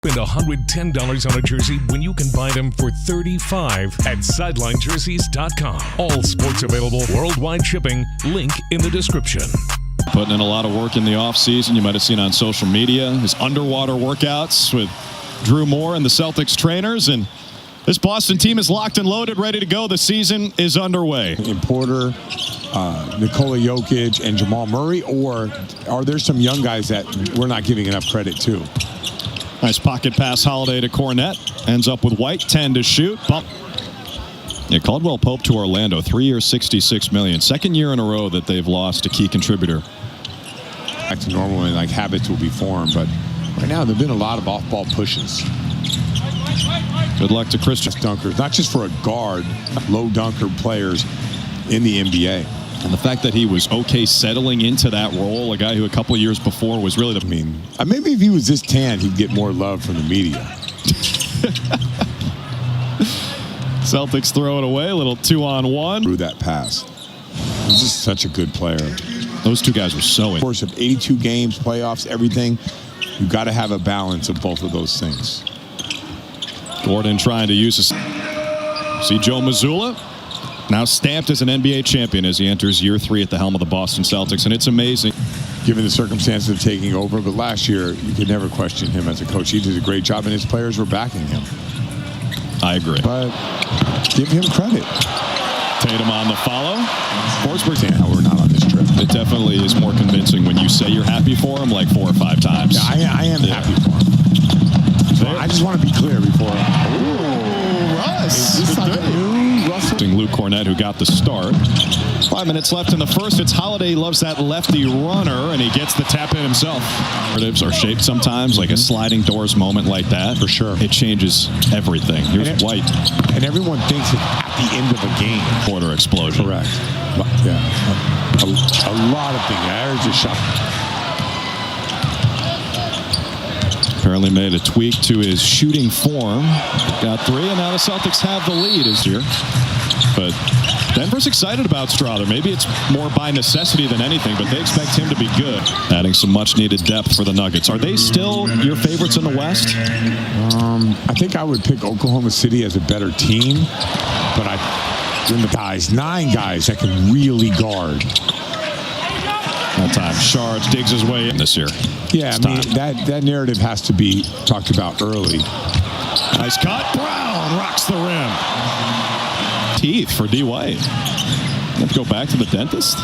Spend $110 on a jersey when you can buy them for $35 at SidelineJerseys.com. All sports available, worldwide shipping. Link in the description. Putting in a lot of work in the offseason. You might have seen on social media his underwater workouts with Drew Moore and the Celtics trainers. And this Boston team is locked and loaded, ready to go. The season is underway. In Porter, Nikola Jokic, and Jamal Murray, or are there some young guys that we're not giving enough credit to? Nice pocket pass, Holiday to Cornette. Ends up with White, 10 to shoot. Bump. Yeah, Caldwell Pope to Orlando, 3 years, $66 million. Second year in a row that they've lost a key contributor. Back to normal and like habits will be formed, but right now there've been a lot of off-ball pushes. Good luck to Christian dunkers, not just for a guard, low dunker players in the NBA. And the fact that he was okay settling into that role, a guy who a couple of years before was really the... I mean, maybe if he was this tan, he'd get more love from the media. Celtics throw it away, a little 2-on-1. Through that pass. He's just such a good player. Those two guys were so in. Course of 82 games, playoffs, everything. You've got to have a balance of both of those things. Gordon trying to use his... See Joe Mazzulla now stamped as an NBA champion as he enters year 3 at the helm of the Boston Celtics, and it's amazing. Given the circumstances of taking over, but last year you could never question him as a coach. He did a great job, and his players were backing him. I agree. But give him credit. Tatum on the follow. Forsberg's saying how we're not on this trip. It definitely is more convincing when you say you're happy for him like 4 or 5 times. Yeah, I am happy for him. So I just want to be clear before. Ooh, Russ. Is this like a new Russell? Luke Cornette, who got the start. 5 minutes left in the first. It's Holiday. He loves that lefty runner, and he gets the tap in himself. Narratives are shaped sometimes like a sliding doors moment like that. For sure. It changes everything. Here's White. And everyone thinks it's at the end of a game. Quarter explosion. Correct. Yeah. A lot of things. There's just shot. Apparently made a tweak to his shooting form. Got 3, and now the Celtics have the lead this year. But Denver's excited about Strother. Maybe it's more by necessity than anything, but they expect him to be good. Adding some much-needed depth for the Nuggets. Are they still your favorites in the West? I think I would pick Oklahoma City as a better team, but in the guys, 9 guys that can really guard. That time, Shards digs his way in this year. Yeah, I mean, that narrative has to be talked about early. Nice cut. Brown rocks the rim. Teeth for D. White. Have to go back to the dentist.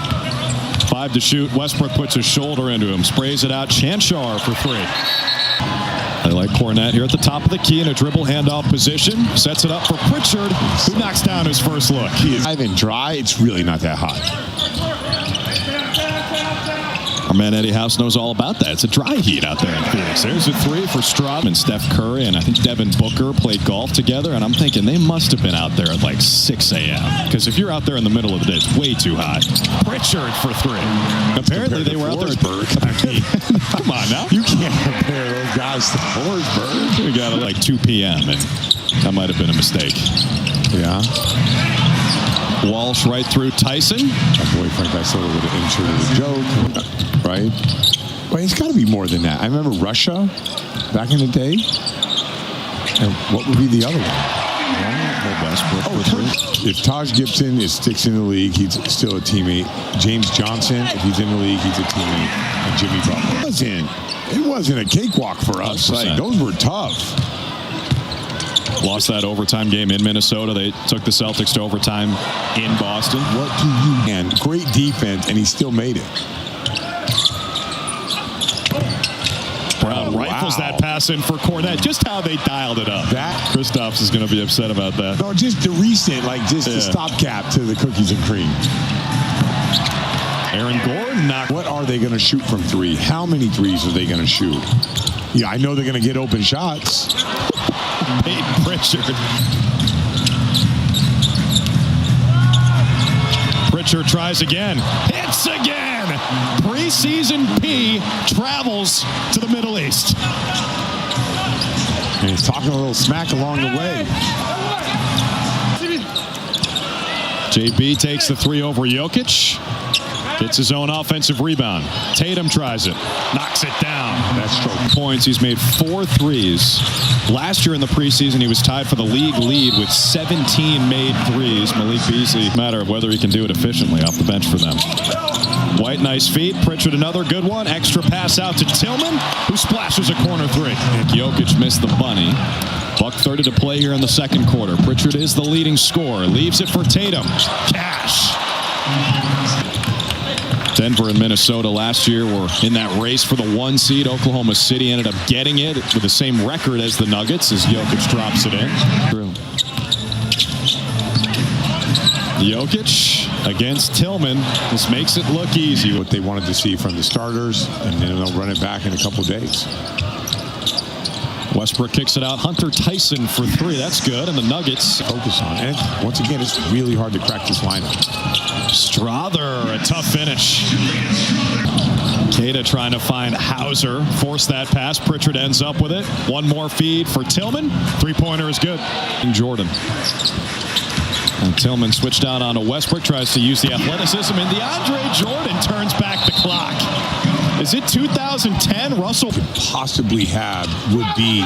5 to shoot. Westbrook puts his shoulder into him. Sprays it out. Chanchar for 3. They like Cornette here at the top of the key in a dribble handoff position. Sets it up for Pritchard, who knocks down his first look. He is even dry. It's really not that hot. Our man Eddie House knows all about that. It's a dry heat out there in Phoenix. There's a 3 for Stroud and Steph Curry, and I think Devin Booker played golf together, and I'm thinking they must have been out there at like 6 a.m. Because if you're out there in the middle of the day, it's way too hot. Pritchard for 3. Apparently they were out there. Come on now. You can't compare those guys to Forsberg. We got it like 2 p.m., and that might have been a mistake. Yeah. Walsh right through Tyson. My boy Frank Isola would have inserted a joke, right? Well, it's got to be more than that. I remember Russia back in the day. And what would be the other one? If Taj Gibson sticks in the league, he's still a teammate. James Johnson, if he's in the league, he's a teammate. And Jimmy Butler. It wasn't a cakewalk for us. Like, those were tough. Lost that overtime game in Minnesota. They took the Celtics to overtime in Boston. What do you... And great defense, and he still made it. Brown rifles that pass in for Cornette. Just how they dialed it up. Kristaps is going to be upset about that. No, just the recent, like just the stopgap to the cookies and cream. Aaron Gordon knocked. What are they going to shoot from 3? How many threes are they going to shoot? Yeah, I know they're going to get open shots. Peyton Pritchard. Pritchard tries again. Hits again. Preseason P travels to the Middle East. And he's talking a little smack along the way. JB takes the 3 over Jokic. Gets his own offensive rebound. Tatum tries it. Knocks it down. That's true. Points. He's made 4 threes. Last year in the preseason, he was tied for the league lead with 17 made threes. Malik Beasley, matter of whether he can do it efficiently off the bench for them. White, nice feet. Pritchard, another good one. Extra pass out to Tillman, who splashes a corner 3. Jokic missed the bunny. $1:30 to play here in the second quarter. Pritchard is the leading scorer. Leaves it for Tatum. Cash. Denver and Minnesota last year were in that race for the 1 seed. Oklahoma City ended up getting it with the same record as the Nuggets as Jokic drops it in. Jokic against Tillman. This makes it look easy. What they wanted to see from the starters, and then they'll run it back in a couple days. Westbrook kicks it out. Hunter Tyson for 3. That's good. And the Nuggets focus on it. And once again, it's really hard to crack this lineup. Strother, a tough finish. Queta trying to find Hauser. Force that pass. Pritchard ends up with it. One more feed for Tillman. 3-pointer is good. And Jordan. And Tillman switched out onto Westbrook. Tries to use the athleticism. And DeAndre Jordan turns back the clock. Is it 2010? Russell could possibly have would be,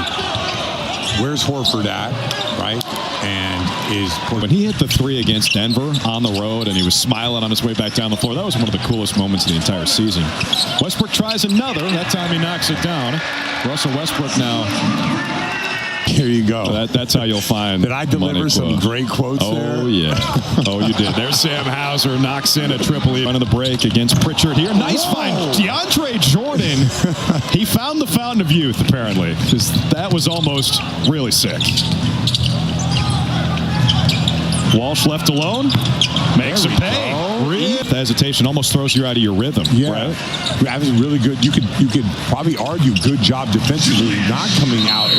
where's Horford at, right? And is when he hit the 3 against Denver on the road and he was smiling on his way back down the floor. That was one of the coolest moments of the entire season. Westbrook tries another. That time he knocks it down. Russell Westbrook now. Here you go. That's how you'll find. Did I deliver some great quotes there? Oh, yeah. Oh, you did. There's Sam Hauser knocks in a triple E. Under the break against Pritchard here. Nice find. DeAndre Jordan. He found the fountain of youth, apparently. Because that was almost really sick. Walsh left alone. Makes a pay. The hesitation almost throws you out of your rhythm. Yeah. Right? That was really good. You could probably argue good job defensively, not coming out.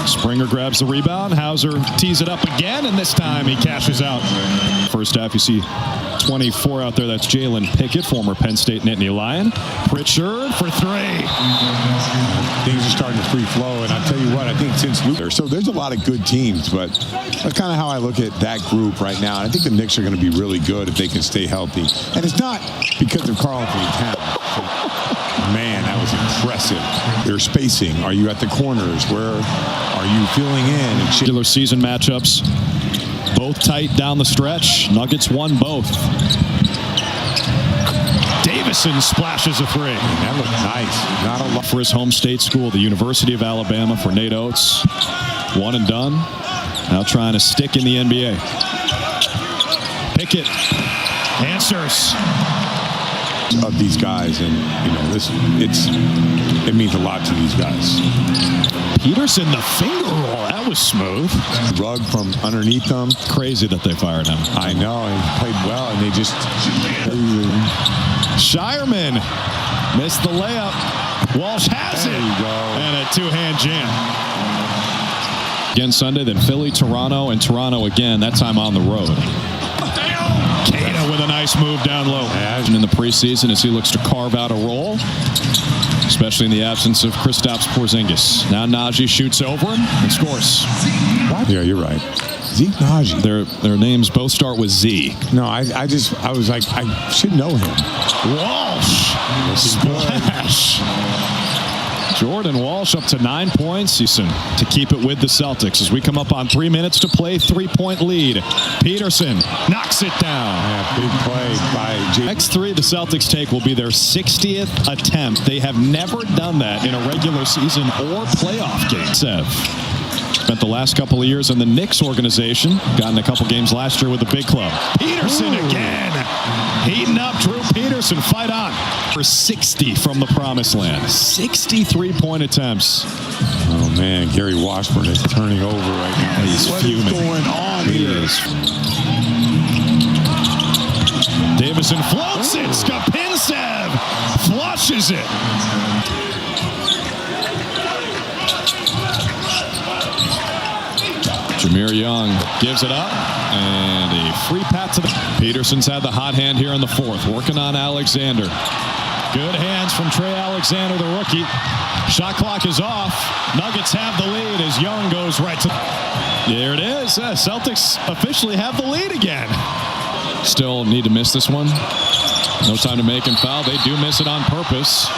Springer grabs the rebound. Hauser tees it up again, and this time he cashes out. First half, you see 24 out there. That's Jalen Pickett, former Penn State Nittany Lion. Pritchard for 3. Things are starting to free flow, and I'll tell you what, I think since Luke, so there's a lot of good teams, but that's kind of how I look at that group right now. And I think the Knicks are going to be really good if they can stay healthy. And it's not because of Karl-Anthony Towns. Man, that was impressive. Their spacing. Are you at the corners? Where are you filling in? Regular season matchups, both tight down the stretch. Nuggets won both. Davison splashes a 3. That looked nice. Not a lot for his home state school, the University of Alabama, for Nate Oates. One and done. Now trying to stick in the NBA. Pickett answers. Of these guys, and you know, it means a lot to these guys. Peterson, the finger roll, that was smooth. Rug from underneath them. Crazy that they fired him. I know, and he played well, and they just. Shireman missed the layup. Walsh has it. There you go. And a 2-hand jam. Again Sunday, then Philly, Toronto, and Toronto again, that time on the road. Queta with a nice move down low. In the preseason as he looks to carve out a role, especially in the absence of Kristaps Porzingis. Now Najee shoots over him and scores. What? Yeah, you're right. Zeke Najee. Their names both start with Z. No, I was like, I should know him. Walsh. Splash. Jordan Walsh up to 9 points to keep it with the Celtics as we come up on 3 minutes to play. 3-point lead. Peterson knocks it down. Yeah, big play by J. Next 3 the Celtics take will be their 60th attempt. They have never done that in a regular season or playoff game. Spent the last couple of years in the Knicks organization. Got in a couple games last year with the big club. Peterson again. Heating up Drew Peterson. Fight on. For 60 from the promised land. 63 point attempts. Oh, man. Gary Washburn is turning over right now. He's fuming. What's going on here? Davison floats it. Skapinsev flushes it. Jameer Young gives it up, and a free pat to the... Peterson's had the hot hand here in the 4th, working on Alexander. Good hands from Trey Alexander, the rookie. Shot clock is off. Nuggets have the lead as Young goes right to... There it is. Celtics officially have the lead again. Still need to miss this one. No time to make and foul. They do miss it on purpose.